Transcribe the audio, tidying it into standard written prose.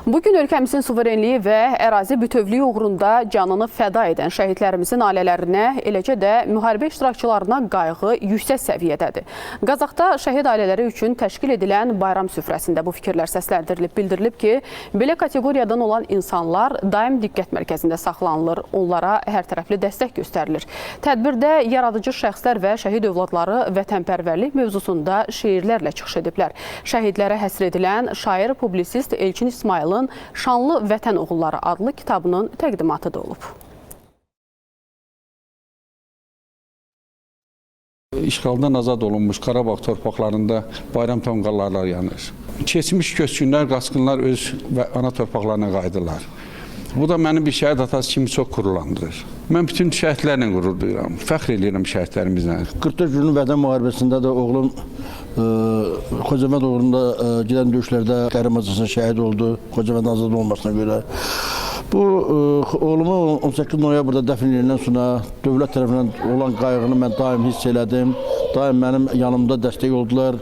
Bugün ölkəmizin suverenliyi və ərazi bütövlüyü uğrunda canını fəda edən şəhidlərimizin ailələrinə, eləcə də müharibə iştirakçılarına qayğı yüksək səviyyədədir. Qazaxda şəhid ailələri üçün təşkil edilən bayram süfrəsində bu fikirlər səsləndirilib. Bildirilib ki, belə kateqoriyadan olan insanlar daim diqqət mərkəzində saxlanılır, onlara hər tərəfli dəstək göstərilir. Tədbirdə yaradıcı şəxslər və şəhid övladları vətənpərvərlik mövzusunda şeirlərlə çıxış ediblər. Şəhidlərə həsr edilən şair, publisist Elçin İsmayılın Şanlı Vətən Oğulları adlı kitabının təqdimatı da olub. İşğaldan azad olunmuş Qarabağ torpaqlarında bayram tonqalları yanır. Keçmiş köçkünlər, qaçqınlar öz ana torpaqlarına qayıdırlar. Bu da məni bir şəhid atası kimi çox qürurlandırır. Mən bütün şəhidlərlə qürur duyuram, fəxr edirəm şəhidlərimizlə. 44 günlük Vətən müharibəsində də oğlum Xocavənd uğrunda gedən döyüşlərdə qəhrəmancasına şəhid oldu, Xocavənd azad olmasına görə. Bu oğlumu 18 noyabrda dəfn edildən sonra dövlət tərəfindən olan qayğını mən daim hiss elədim. Daim mənim yanımda dəstək oldular.